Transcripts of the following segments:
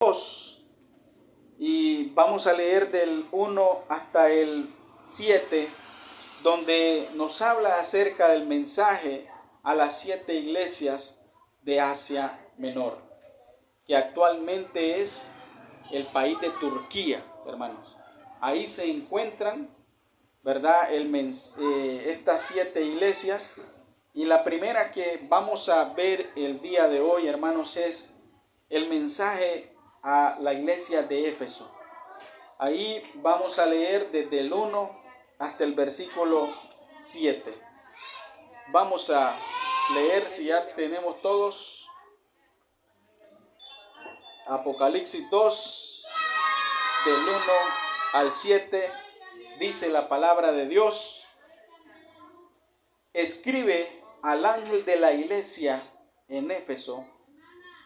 2 y vamos a leer del 1 hasta el 7, donde nos habla acerca del mensaje a las 7 iglesias de Asia Menor, que actualmente es el país de Turquía, hermanos. Ahí se encuentran, ¿verdad? Estas 7 iglesias, y la primera que vamos a ver el día de hoy, hermanos, es el mensaje a la iglesia de Éfeso. Ahí vamos a leer desde el 1 hasta el versículo 7. Vamos a leer, si ya tenemos todos, Apocalipsis 2, del 1 al 7, dice la palabra de Dios: escribe al ángel de la iglesia en Éfeso,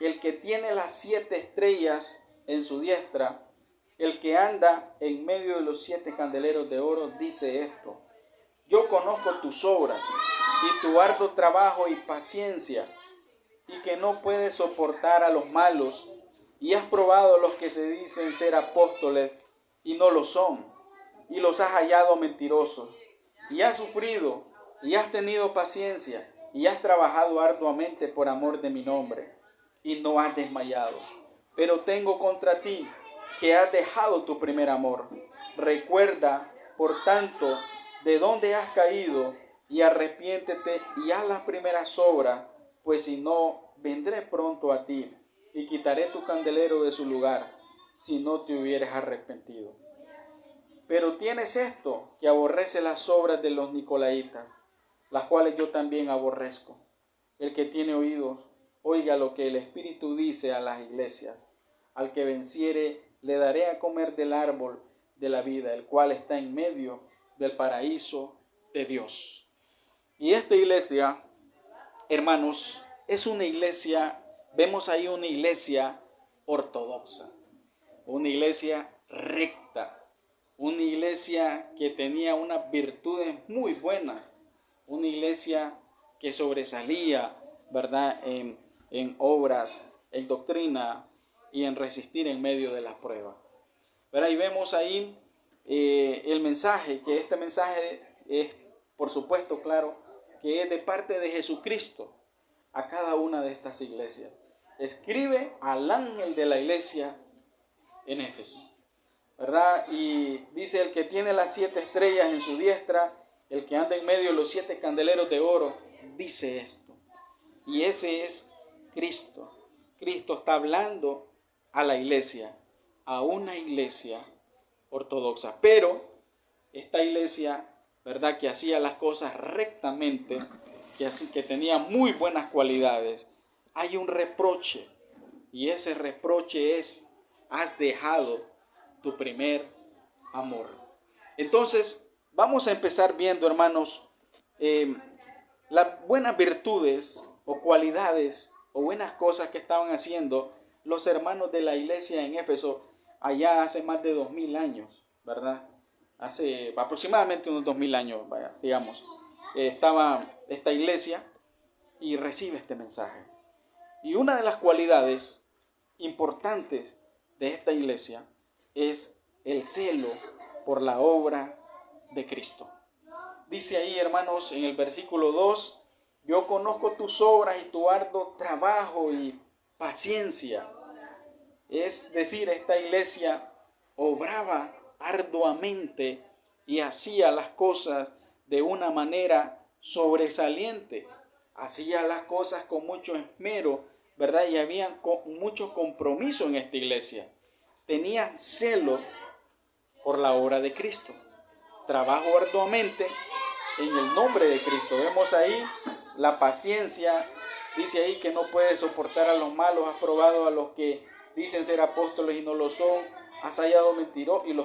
el que tiene las 7 estrellas en su diestra, el que anda en medio de los 7 candeleros de oro, dice esto: yo conozco tus obras y tu arduo trabajo y paciencia, y que no puedes soportar a los malos, y has probado a los que se dicen ser apóstoles y no lo son, y los has hallado mentirosos, y has sufrido y has tenido paciencia, y has trabajado arduamente por amor de mi nombre, y no has desmayado. Pero tengo contra ti que has dejado tu primer amor. Recuerda, por tanto, de dónde has caído, y arrepiéntete y haz las primeras obras, pues si no, vendré pronto a ti y quitaré tu candelero de su lugar, si no te hubieres arrepentido. Pero tienes esto, que aborrece las obras de los nicolaitas, las cuales yo también aborrezco. El que tiene oídos, oiga lo que el Espíritu dice a las iglesias. Al que venciere, le daré a comer del árbol de la vida, el cual está en medio del paraíso de Dios. Y esta iglesia, hermanos, es una iglesia, vemos ahí una iglesia ortodoxa, una iglesia recta, una iglesia que tenía unas virtudes muy buenas, una iglesia que sobresalía, ¿verdad?, en obras, en doctrina y en resistir en medio de las pruebas. Pero ahí vemos ahí el mensaje, que este mensaje es, por supuesto, claro, que es de parte de Jesucristo a cada una de estas iglesias. Escribe al ángel de la iglesia en Éfeso, ¿verdad? Y dice: el que tiene las 7 estrellas en su diestra, el que anda en medio de los 7 candeleros de oro, dice esto. Y ese es Cristo. Cristo está hablando a la iglesia, a una iglesia ortodoxa. Pero esta iglesia, ¿verdad?, que hacía las cosas rectamente, que tenía muy buenas cualidades, hay un reproche. Y ese reproche es: has dejado tu primer amor. Entonces, vamos a empezar viendo, hermanos, las buenas virtudes o cualidades o buenas cosas que estaban haciendo los hermanos de la iglesia en Éfeso allá hace más de 2000 años, ¿verdad? Hace aproximadamente unos 2000 años, digamos, estaba esta iglesia y recibe este mensaje. Y una de las cualidades importantes de esta iglesia es el celo por la obra de Cristo. Dice ahí, hermanos, en el versículo 2: yo conozco tus obras y tu arduo trabajo y paciencia. Es decir, esta iglesia obraba arduamente y hacía las cosas de una manera sobresaliente. Hacía las cosas con mucho esmero, ¿verdad? Y había mucho compromiso en esta iglesia. Tenía celo por la obra de Cristo. Trabajo arduamente en el nombre de Cristo. Vemos ahí la paciencia. Dice ahí que no puede soportar a los malos. Has probado a los que dicen ser apóstoles y no lo son. Los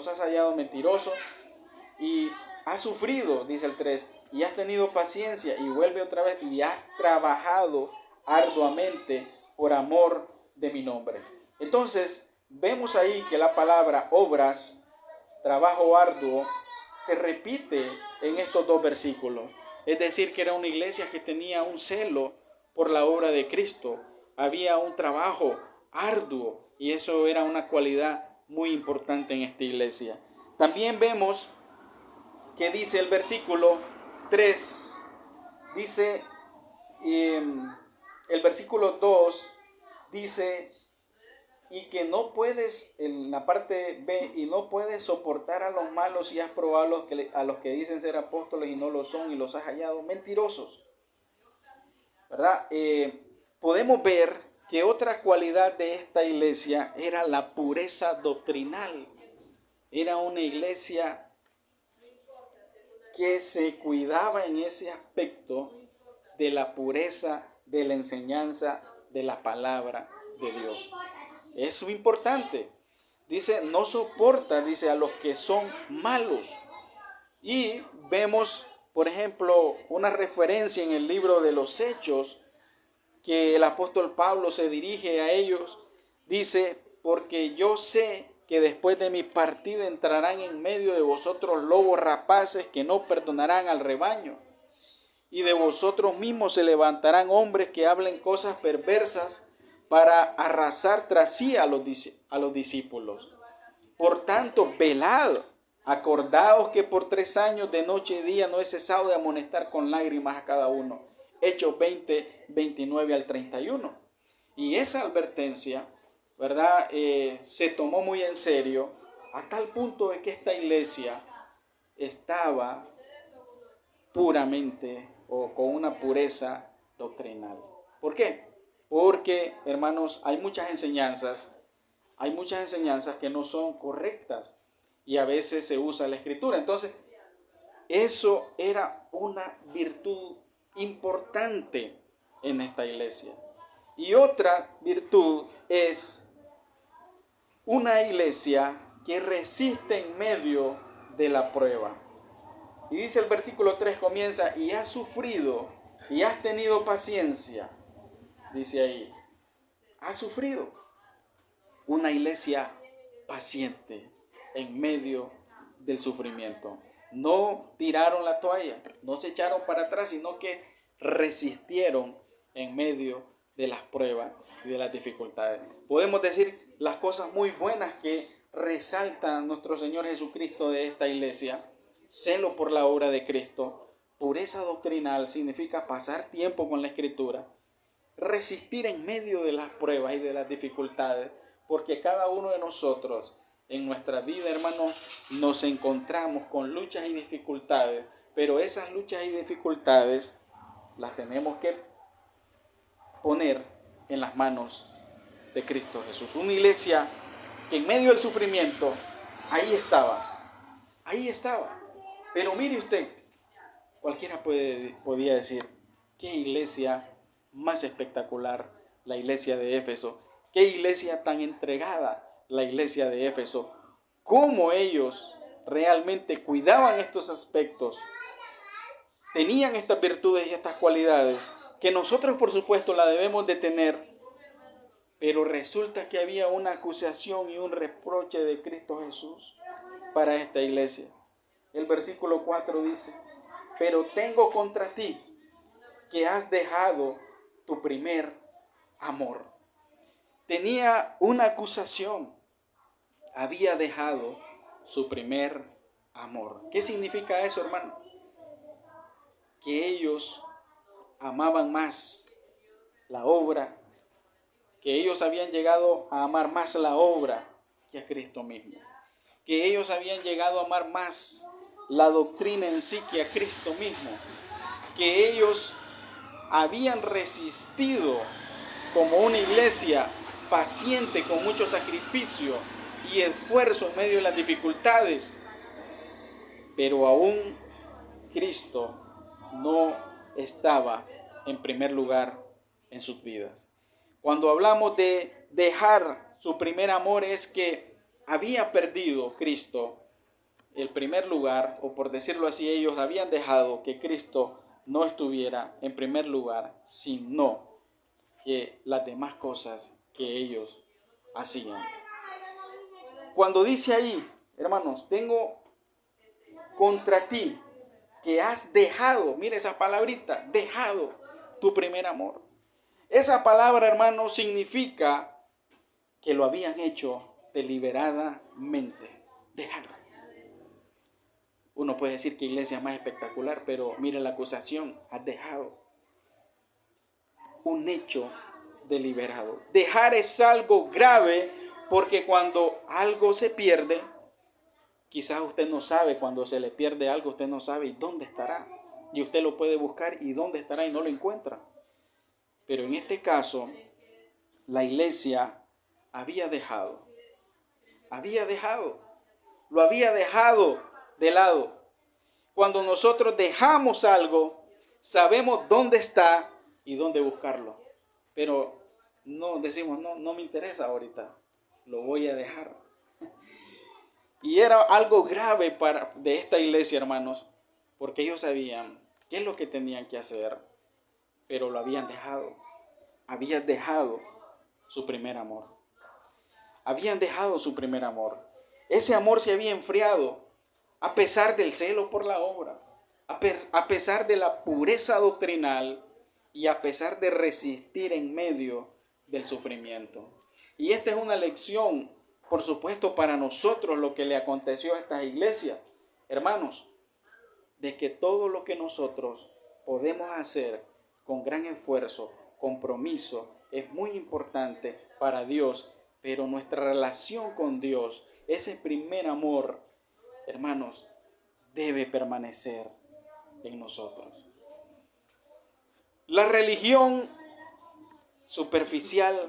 has hallado mentirosos. Y has sufrido, dice el 3, y has tenido paciencia. Y vuelve otra vez: y has trabajado arduamente por amor de mi nombre. Entonces, vemos ahí que la palabra obras, trabajo arduo, se repite en estos 2 versículos. Es decir, que era una iglesia que tenía un celo por la obra de Cristo. Había un trabajo arduo, Y eso era una cualidad muy importante en esta iglesia. También vemos que dice el versículo 3, dice, el versículo 2 dice, y que no puedes, en la parte B, y no puedes soportar a los malos y has probado a los que dicen ser apóstoles y no lo son y los has hallado mentirosos. ¿Verdad? Podemos ver que otra cualidad de esta iglesia era la pureza doctrinal. Era una iglesia que se cuidaba en ese aspecto de la pureza de la enseñanza de la palabra de Dios. Es muy importante. Dice, no soporta, dice, a los que son malos. Y vemos, por ejemplo, una referencia en el libro de los Hechos, que el apóstol Pablo se dirige a ellos. Dice, porque yo sé que después de mi partida entrarán en medio de vosotros lobos rapaces que no perdonarán al rebaño. Y de vosotros mismos se levantarán hombres que hablen cosas perversas para arrasar tras sí a los discípulos. Por tanto, velad, acordaos que por 3 años de noche y día no he cesado de amonestar con lágrimas a cada uno. Hechos 20, 29 al 31. Y esa advertencia, ¿verdad? Se tomó muy en serio a tal punto de que esta iglesia estaba puramente o con una pureza doctrinal. ¿Por qué? Porque, hermanos, hay muchas enseñanzas que no son correctas y a veces se usa la escritura. Entonces, eso era una virtud importante en esta iglesia. Y otra virtud es una iglesia que resiste en medio de la prueba. Y dice el versículo 3, comienza, y has sufrido y has tenido paciencia. Dice ahí, has sufrido. Una iglesia paciente en medio del sufrimiento. No tiraron la toalla, no se echaron para atrás, sino que resistieron en medio de las pruebas y de las dificultades. Podemos decir las cosas muy buenas que resalta nuestro Señor Jesucristo de esta iglesia. Celo por la obra de Cristo. Pureza doctrinal significa pasar tiempo con la Escritura. Resistir en medio de las pruebas y de las dificultades. Porque cada uno de nosotros en nuestra vida, hermanos, nos encontramos con luchas y dificultades. Pero esas luchas y dificultades las tenemos que poner en las manos de Cristo Jesús. Una iglesia que en medio del sufrimiento, ahí estaba. Pero mire usted, cualquiera podía decir, qué iglesia más espectacular la iglesia de Éfeso, qué iglesia tan entregada la iglesia de Éfeso, cómo ellos realmente cuidaban estos aspectos, tenían estas virtudes y estas cualidades, que nosotros por supuesto la debemos de tener, pero resulta que había una acusación y un reproche de Cristo Jesús para esta iglesia. El versículo 4 dice, pero tengo contra ti que has dejado tu primer amor. Tenía una acusación, había dejado su primer amor. ¿Qué significa eso, hermano? Que ellos amaban más la obra, que ellos habían llegado a amar más la obra que a Cristo mismo, que ellos habían llegado a amar más la doctrina en sí que a Cristo mismo, que ellos habían resistido como una iglesia paciente con mucho sacrificio y esfuerzo en medio de las dificultades, pero aún Cristo no estaba en primer lugar en sus vidas. Cuando hablamos de dejar su primer amor es que había perdido Cristo el primer lugar, o por decirlo así, ellos habían dejado que Cristo no estuviera en primer lugar, sino que las demás cosas que ellos hacían. Cuando dice ahí, hermanos, tengo contra ti que has dejado, mire esa palabrita, dejado tu primer amor. Esa palabra, hermanos, significa que lo habían hecho deliberadamente. Dejar. Uno puede decir que iglesia es más espectacular, pero mire la acusación, has dejado. Un hecho deliberado. Dejar es algo grave porque cuando algo se pierde, quizás usted no sabe, cuando se le pierde algo, usted no sabe dónde estará. Y usted lo puede buscar y dónde estará y no lo encuentra. Pero en este caso, la iglesia había dejado, lo había dejado de lado. Cuando nosotros dejamos algo, sabemos dónde está y dónde buscarlo. Pero no decimos, no me interesa ahorita, lo voy a dejar. Y era algo grave de esta iglesia, hermanos, porque ellos sabían qué es lo que tenían que hacer, pero lo habían dejado. Habían dejado su primer amor. Habían dejado su primer amor. Ese amor se había enfriado a pesar del celo por la obra, a pesar de la pureza doctrinal y a pesar de resistir en medio del sufrimiento. Y esta es una lección, por supuesto, para nosotros lo que le aconteció a estas iglesias, hermanos, de que todo lo que nosotros podemos hacer con gran esfuerzo, compromiso, es muy importante para Dios, pero nuestra relación con Dios, ese primer amor, hermanos, debe permanecer en nosotros. La religión superficial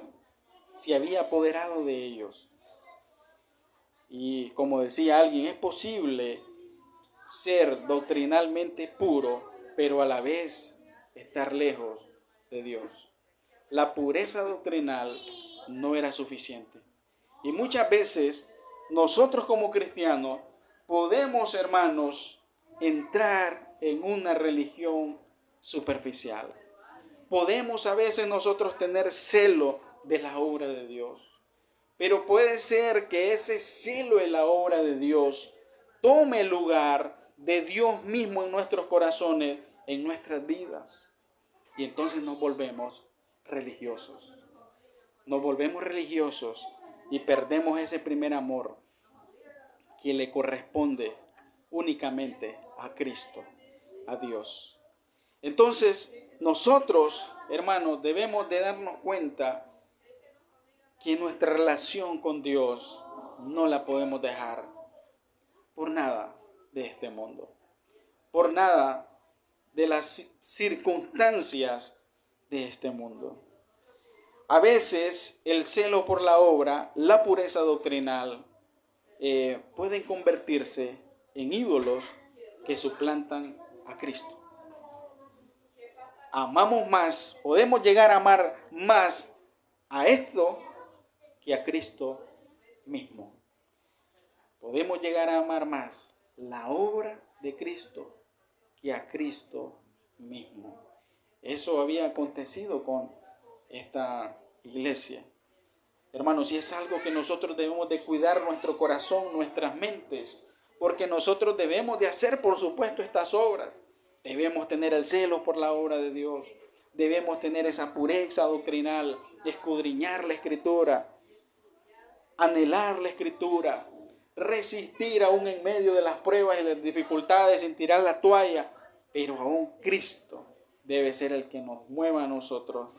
se había apoderado de ellos. Y como decía alguien, es posible ser doctrinalmente puro, pero a la vez estar lejos de Dios. La pureza doctrinal no era suficiente. Y muchas veces nosotros como cristianos podemos, hermanos, entrar en una religión superficial. Podemos a veces nosotros tener celo de la obra de Dios. Pero puede ser que ese celo de la obra de Dios tome el lugar de Dios mismo en nuestros corazones, en nuestras vidas. Y entonces nos volvemos religiosos. Nos volvemos religiosos y perdemos ese primer amor que le corresponde únicamente a Cristo, a Dios. Entonces, nosotros, hermanos, debemos de darnos cuenta que nuestra relación con Dios no la podemos dejar por nada de este mundo, por nada de las circunstancias de este mundo. A veces el celo por la obra, la pureza doctrinal, pueden convertirse en ídolos que suplantan a Cristo. Amamos más, podemos llegar a amar más a esto que a Cristo mismo. Podemos llegar a amar más la obra de Cristo que a Cristo mismo. Eso había acontecido con esta iglesia. Hermanos, y es algo que nosotros debemos de cuidar nuestro corazón, nuestras mentes, porque nosotros debemos de hacer, por supuesto, estas obras. Debemos tener el celo por la obra de Dios. Debemos tener esa pureza doctrinal, escudriñar la Escritura, anhelar la Escritura, resistir aún en medio de las pruebas y las dificultades sin tirar la toalla, pero aún Cristo debe ser el que nos mueva a nosotros,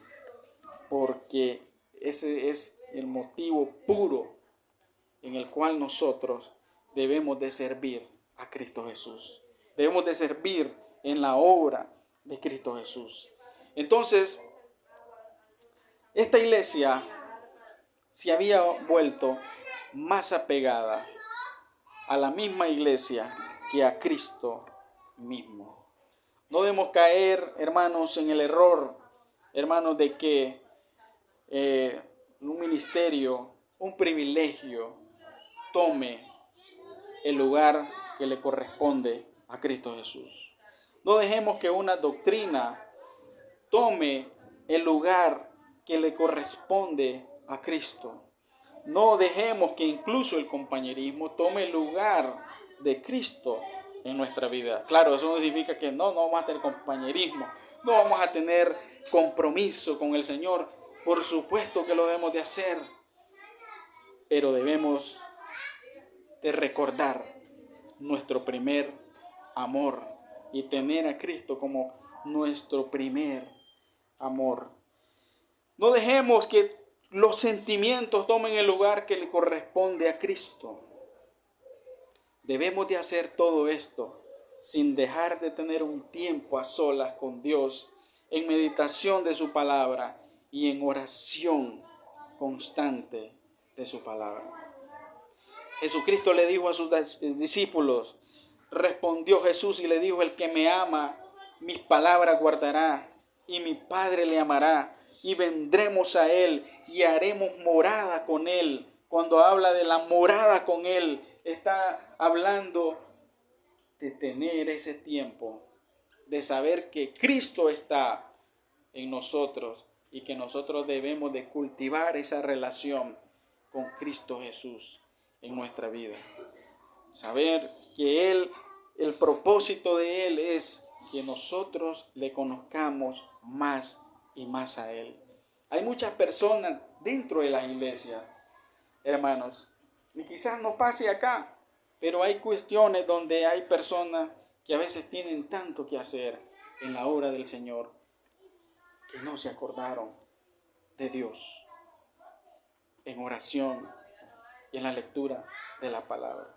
porque ese es el motivo puro en el cual nosotros debemos de servir a Cristo Jesús. Debemos de servir en la obra de Cristo Jesús. Entonces, esta iglesia se había vuelto más apegada a la misma iglesia que a Cristo mismo. No debemos caer, hermanos, en el error, hermanos, de que un ministerio, un privilegio, tome el lugar que le corresponde a Cristo Jesús. No dejemos que una doctrina tome el lugar que le corresponde a Cristo. No dejemos que incluso el compañerismo tome el lugar de Cristo en nuestra vida. Claro, eso no significa que no vamos a tener compañerismo, no vamos a tener compromiso con el Señor. Por supuesto que lo debemos de hacer, pero debemos de recordar nuestro primer amor y tener a Cristo como nuestro primer amor. No dejemos que los sentimientos tomen el lugar que le corresponde a Cristo. Debemos de hacer todo esto sin dejar de tener un tiempo a solas con Dios, en meditación de su palabra y en oración constante de su palabra. Jesucristo le dijo a sus discípulos, respondió Jesús y le dijo, el que me ama, mis palabras guardará, y mi Padre le amará, y vendremos a él y haremos morada con él. Cuando habla de la morada con él, está hablando de tener ese tiempo, de saber que Cristo está en nosotros y que nosotros debemos de cultivar esa relación con Cristo Jesús en nuestra vida. Saber que el propósito de Él es que nosotros le conozcamos más y más a Él. Hay muchas personas dentro de las iglesias, hermanos, y quizás no pase acá, pero hay cuestiones donde hay personas que a veces tienen tanto que hacer en la obra del Señor que no se acordaron de Dios en oración y en la lectura de la palabra.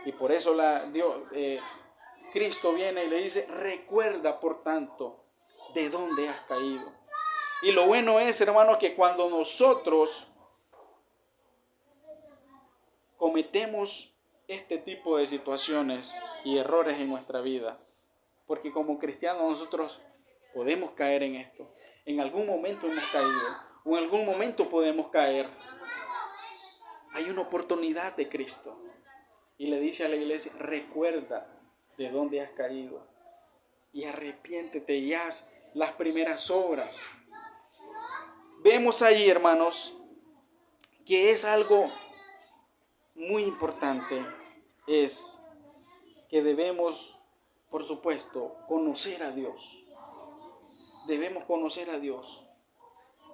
Y por eso Cristo viene y le dice, recuerda por tanto de dónde has caído. Y lo bueno es, hermanos, que cuando nosotros cometemos este tipo de situaciones y errores en nuestra vida, porque como cristianos nosotros podemos caer en esto. En algún momento hemos caído, o en algún momento podemos caer. Hay una oportunidad de Cristo. Y le dice a la iglesia, recuerda de dónde has caído y arrepiéntete y haz las primeras obras. Vemos ahí, hermanos, que es algo muy importante, es que debemos, por supuesto, conocer a Dios. Debemos conocer a Dios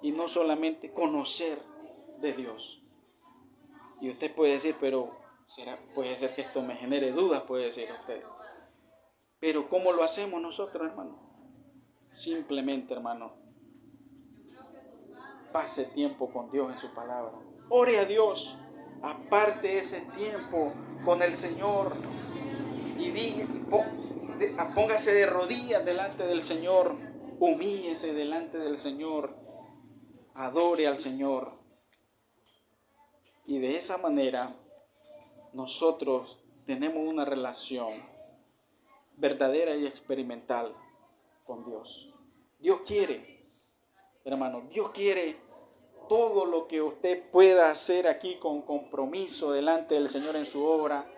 y no solamente conocer de Dios. Y usted puede decir, pero puede ser que esto me genere dudas, puede decir usted. Pero ¿cómo lo hacemos nosotros, hermano? Simplemente, hermano, pase tiempo con Dios en su palabra. Ore a Dios, aparte ese tiempo con el Señor y póngase de rodillas delante del Señor, humíllese delante del Señor, adore al Señor. Y de esa manera nosotros tenemos una relación verdadera y experimental con Dios. Dios quiere, hermano, Dios quiere todo lo que usted pueda hacer aquí con compromiso delante del Señor en su obra.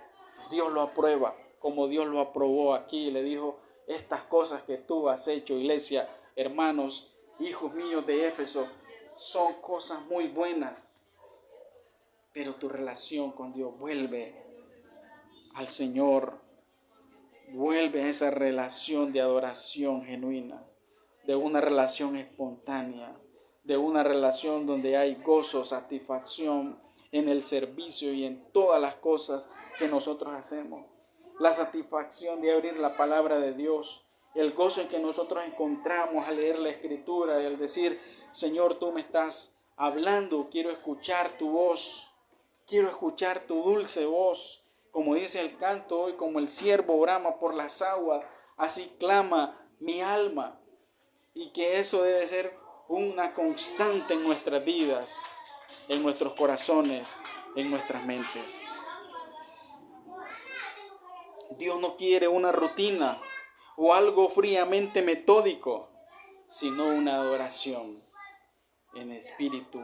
Dios lo aprueba, como Dios lo aprobó aquí. Le dijo, estas cosas que tú has hecho, iglesia, hermanos, hijos míos de Éfeso, son cosas muy buenas. Pero tu relación con Dios vuelve al Señor. Vuelve a esa relación de adoración genuina, de una relación espontánea, de una relación donde hay gozo, satisfacción en el servicio y en todas las cosas que nosotros hacemos. La satisfacción de abrir la palabra de Dios, el gozo en que nosotros encontramos al leer la Escritura y al decir, Señor, tú me estás hablando, quiero escuchar tu voz, quiero escuchar tu dulce voz. Como dice el canto hoy, como el ciervo brama por las aguas, así clama mi alma. Y que eso debe ser una constante en nuestras vidas, en nuestros corazones, en nuestras mentes. Dios no quiere una rutina o algo fríamente metódico, sino una adoración en espíritu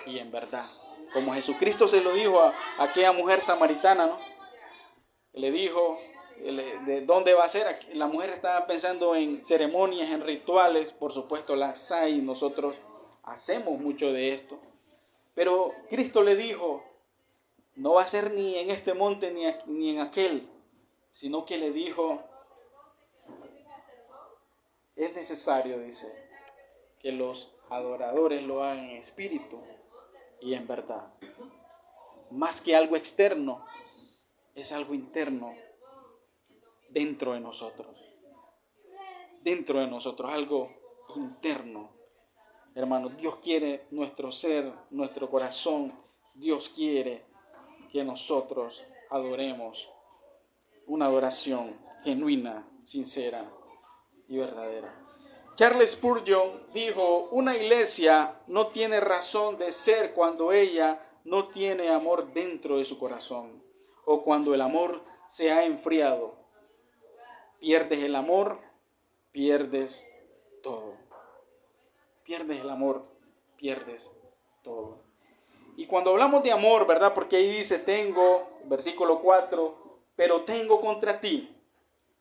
y en verdad. Como Jesucristo se lo dijo a aquella mujer samaritana, ¿no? Le dijo, ¿de dónde va a ser? La mujer estaba pensando en ceremonias, en rituales, por supuesto las hay, nosotros hacemos mucho de esto. Pero Cristo le dijo, no va a ser ni en este monte ni en aquel, sino que le dijo, es necesario, dice, que los adoradores lo hagan en espíritu y en verdad. más que algo externo, es algo interno dentro de nosotros. Dentro de nosotros, algo interno. Hermanos, Dios quiere nuestro ser, nuestro corazón. Dios quiere que nosotros adoremos una adoración genuina, sincera y verdadera. Charles Spurgeon dijo: una iglesia no tiene razón de ser cuando ella no tiene amor dentro de su corazón, o cuando el amor se ha enfriado. Pierdes el amor, pierdes todo. Pierdes el amor, pierdes todo. Y cuando hablamos de amor, ¿verdad? Porque ahí dice, versículo 4, pero tengo contra ti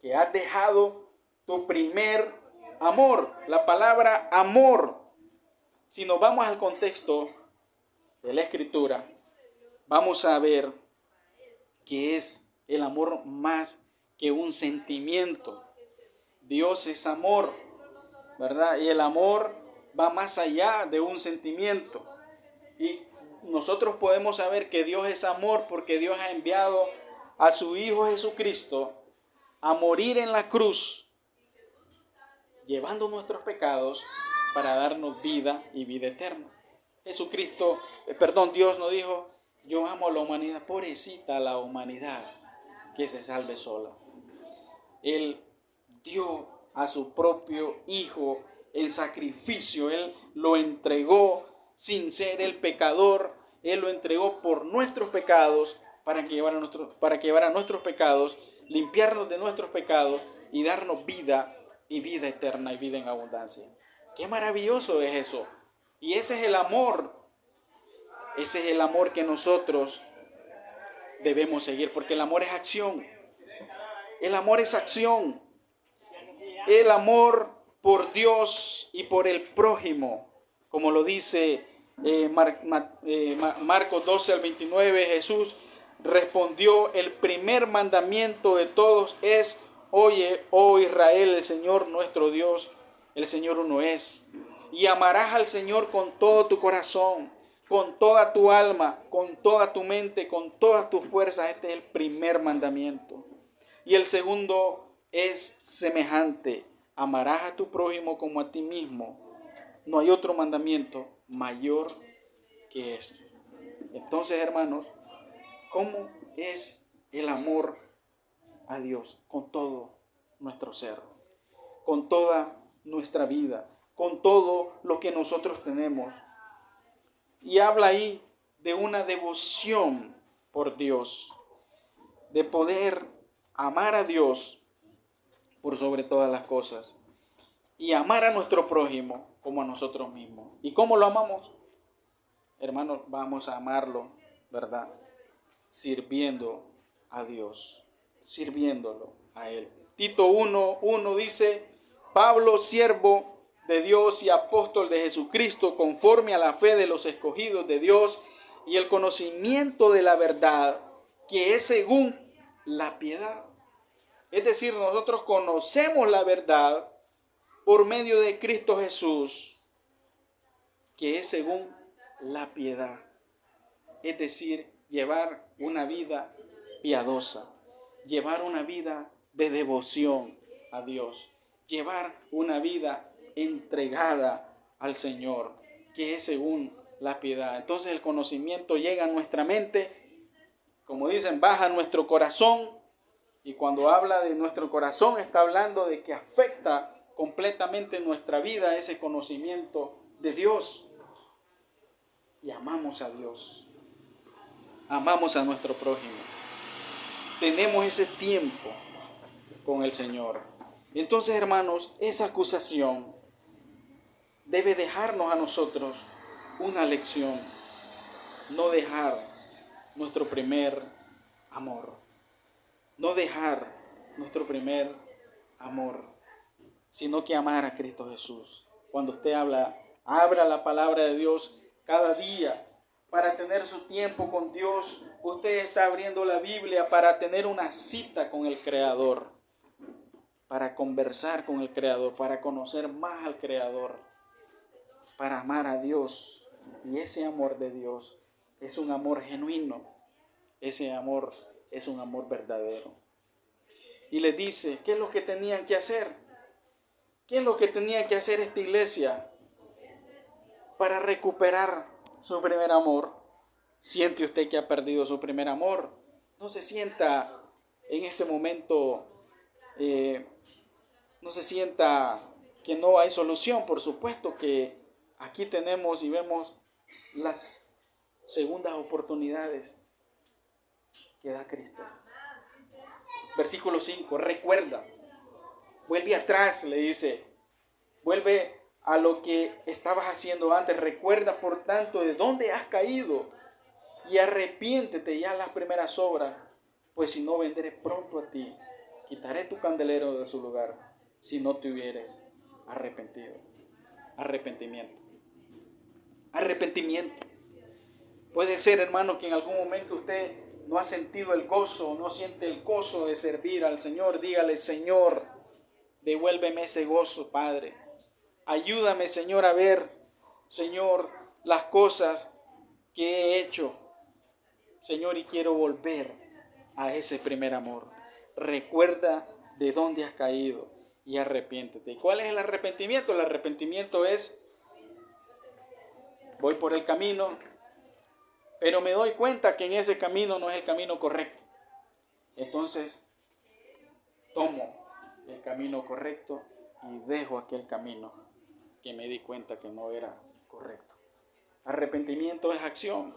que has dejado tu primer amor. La palabra amor, si nos vamos al contexto de la Escritura, vamos a ver que es el amor más que un sentimiento. Dios es amor, ¿verdad? Y el amor va más allá de un sentimiento. Y nosotros podemos saber que Dios es amor porque Dios ha enviado a su Hijo Jesucristo a morir en la cruz, llevando nuestros pecados para darnos vida y vida eterna. Dios nos dijo: yo amo a la humanidad, pobrecita la humanidad, que se salve sola. Él dio a su propio Hijo el sacrificio, Él lo entregó sin ser el pecador, Él lo entregó por nuestros pecados para que llevara nuestros pecados, limpiarnos de nuestros pecados y darnos vida y vida eterna y vida en abundancia. Qué maravilloso es eso. Y ese es el amor que nosotros debemos seguir, porque el amor es acción. El amor es acción. El amor por Dios y por el prójimo, como lo dice Marcos 12 al 29, Jesús respondió: el primer mandamiento de todos es: oye, oh Israel, el Señor nuestro Dios, el Señor uno es. Y amarás al Señor con todo tu corazón, con toda tu alma, con toda tu mente, con todas tus fuerzas. Este es el primer mandamiento. Y el segundo es semejante: amarás a tu prójimo como a ti mismo. No hay otro mandamiento mayor que esto. Entonces, hermanos, ¿cómo es el amor a Dios? Con todo nuestro ser, con toda nuestra vida, con todo lo que nosotros tenemos. Y habla ahí de una devoción por Dios, de poder amar a Dios por sobre todas las cosas y amar a nuestro prójimo como a nosotros mismos. ¿Y cómo lo amamos? Hermanos, vamos a amarlo, ¿verdad? Sirviendo a Dios, sirviéndolo a Él. Tito 1:1 dice: Pablo, siervo de Dios y apóstol de Jesucristo, conforme a la fe de los escogidos de Dios y el conocimiento de la verdad, que es según la piedad. Es decir, nosotros conocemos la verdad por medio de Cristo Jesús, que es según la piedad. Es decir, llevar una vida piadosa, llevar una vida de devoción a Dios, llevar una vida entregada al Señor, que es según la piedad. Entonces el conocimiento llega a nuestra mente, como dicen, baja a nuestro corazón, y cuando habla de nuestro corazón está hablando de que afecta completamente nuestra vida ese conocimiento de Dios. Y amamos a Dios, amamos a nuestro prójimo, tenemos ese tiempo con el Señor. Entonces, hermanos, esa acusación debe dejarnos a nosotros una lección: no dejar nuestro primer amor, no dejar nuestro primer amor, sino que amar a Cristo Jesús. Cuando usted abra la palabra de Dios cada día para tener su tiempo con Dios. Usted está abriendo la Biblia para tener una cita con el Creador, para conversar con el Creador, para conocer más al Creador, para amar a Dios. Y ese amor de Dios es un amor genuino. Ese amor es un amor verdadero. Y les dice, ¿qué es lo que tenían que hacer? ¿Qué es lo que tenía que hacer esta iglesia para recuperar su primer amor? ¿Siente usted que ha perdido su primer amor? No se sienta en este momento, no se sienta que no hay solución. Por supuesto que aquí tenemos y vemos las segundas oportunidades que da Cristo. Versículo 5, recuerda, vuelve atrás, le dice, vuelve a lo que estabas haciendo antes. Recuerda, por tanto, de dónde has caído y arrepiéntete ya las primeras obras, pues si no, vendré pronto a ti, quitaré tu candelero de su lugar, si no te hubieres arrepentido. Arrepentimiento. Puede ser, hermano, que en algún momento usted no ha sentido el gozo, no siente el gozo de servir al Señor. Dígale, Señor, devuélveme ese gozo, Padre. Ayúdame, Señor, a ver, Señor, las cosas que he hecho, Señor, y quiero volver a ese primer amor. Recuerda de dónde has caído y arrepiéntete. ¿Y cuál es el arrepentimiento? El arrepentimiento es, voy por el camino, pero me doy cuenta que en ese camino no es el camino correcto. Entonces, tomo el camino correcto y dejo aquel camino que me di cuenta que no era correcto. Arrepentimiento es acción.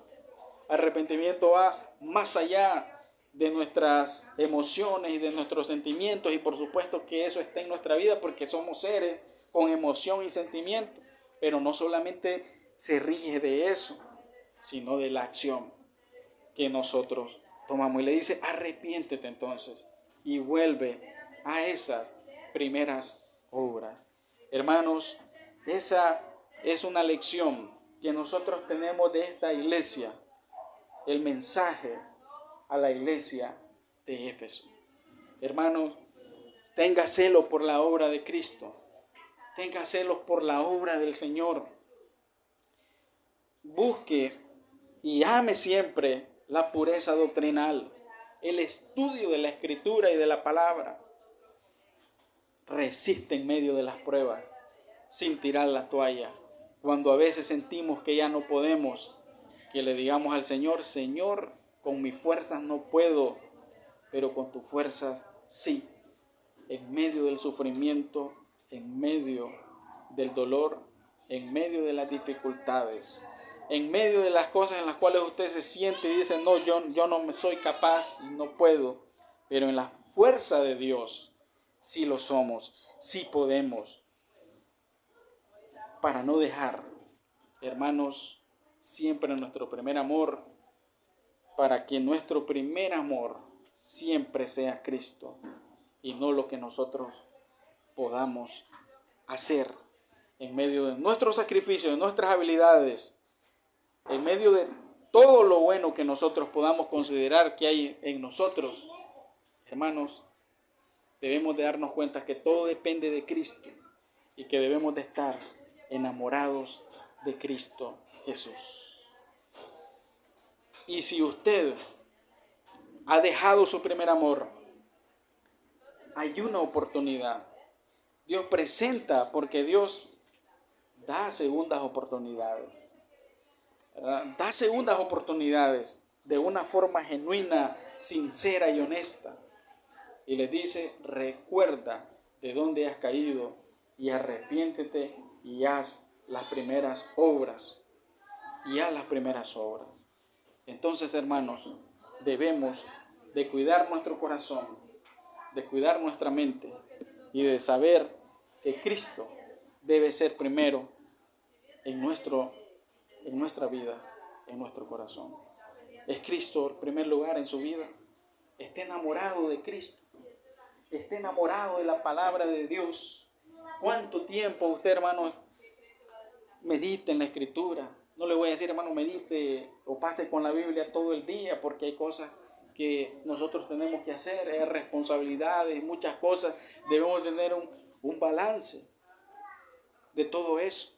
Arrepentimiento va más allá de nuestras emociones y de nuestros sentimientos, y por supuesto que eso está en nuestra vida porque somos seres con emoción y sentimiento, pero no solamente se rige de eso, sino de la acción que nosotros tomamos. Y le dice, arrepiéntete entonces y vuelve a esas primeras obras. Hermanos, esa es una lección que nosotros tenemos de esta iglesia, el mensaje a la iglesia de Éfeso. Hermanos, tenga celo por la obra de Cristo, tenga celos por la obra del Señor. Busque y ame siempre la pureza doctrinal, el estudio de la Escritura y de la palabra. Resiste en medio de las pruebas, sin tirar la toalla. Cuando a veces sentimos que ya no podemos, que le digamos al Señor, Señor, con mis fuerzas no puedo, pero con tus fuerzas sí. En medio del sufrimiento, en medio del dolor, en medio de las dificultades, en medio de las cosas en las cuales usted se siente y dice, no, yo no me soy capaz y no puedo, pero en la fuerza de Dios sí lo somos, sí podemos. Para no dejar, hermanos, siempre nuestro primer amor, para que nuestro primer amor siempre sea Cristo y no lo que nosotros podamos hacer en medio de nuestros sacrificios, de nuestras habilidades, en medio de todo lo bueno que nosotros podamos considerar que hay en nosotros. Hermanos, debemos de darnos cuenta que todo depende de Cristo y que debemos de estar enamorados de Cristo Jesús. Y si usted ha dejado su primer amor, hay una oportunidad. Dios presenta, porque Dios da segundas oportunidades. ¿Verdad? Da segundas oportunidades de una forma genuina, sincera y honesta. Y les dice, recuerda de dónde has caído y arrepiéntete y haz las primeras obras. Y haz las primeras obras. Entonces, hermanos, debemos de cuidar nuestro corazón, de cuidar nuestra mente y de saber que Cristo debe ser primero en nuestra vida, en nuestro corazón. ¿Es Cristo el primer lugar en su vida? Esté enamorado de Cristo. Esté enamorado de la palabra de Dios. ¿Cuánto tiempo usted, hermano, medite en la Escritura? No le voy a decir, hermano, medite o pase con la Biblia todo el día, porque hay cosas que nosotros tenemos que hacer, hay responsabilidades, muchas cosas. Debemos tener un balance de todo eso.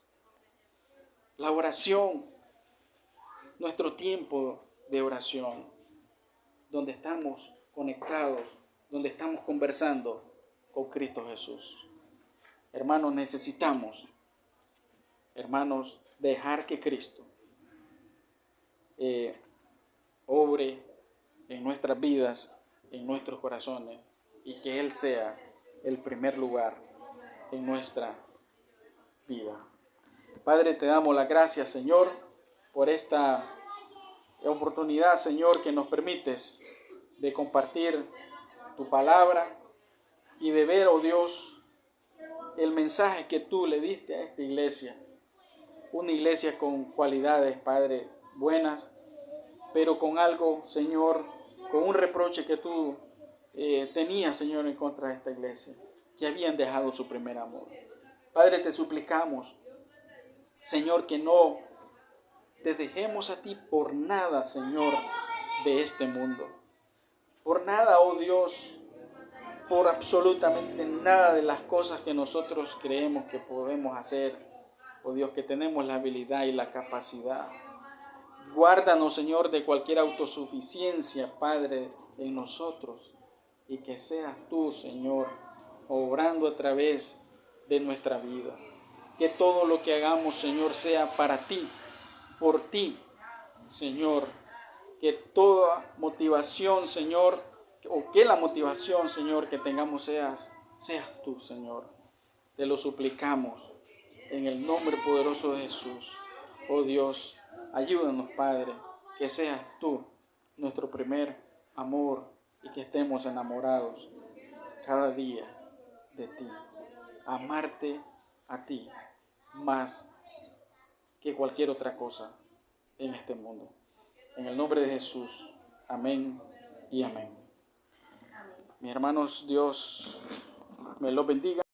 La oración, nuestro tiempo de oración, donde estamos conectados, donde estamos conversando con Cristo Jesús. Hermanos, necesitamos, hermanos, dejar que Cristo obre en nuestras vidas, en nuestros corazones, y que Él sea el primer lugar en nuestra vida. Padre, te damos las gracias, Señor, por esta oportunidad, Señor, que nos permites de compartir tu palabra y de ver, oh Dios, el mensaje que tú le diste a esta iglesia. Una iglesia con cualidades, Padre, buenas, pero con algo, Señor, con un reproche que tú tenías, Señor, en contra de esta iglesia, que habían dejado su primer amor. Padre, te suplicamos, Señor, que no te dejemos a ti por nada, Señor, de este mundo. Por nada, oh Dios, por absolutamente nada de las cosas que nosotros creemos que podemos hacer, oh Dios, que tenemos la habilidad y la capacidad. Guárdanos, Señor, de cualquier autosuficiencia, Padre, en nosotros, y que seas tú, Señor, obrando a través de nuestra vida. Que todo lo que hagamos, Señor, sea para ti, por ti, Señor. Que toda motivación, Señor, o que la motivación, Señor, que tengamos seas tú, Señor. Te lo suplicamos en el nombre poderoso de Jesús. Oh Dios, ayúdanos, Padre, que seas tú nuestro primer amor y que estemos enamorados cada día de ti. Amarte a ti más que cualquier otra cosa en este mundo. En el nombre de Jesús. Amén y amén. Mis hermanos, Dios me los bendiga.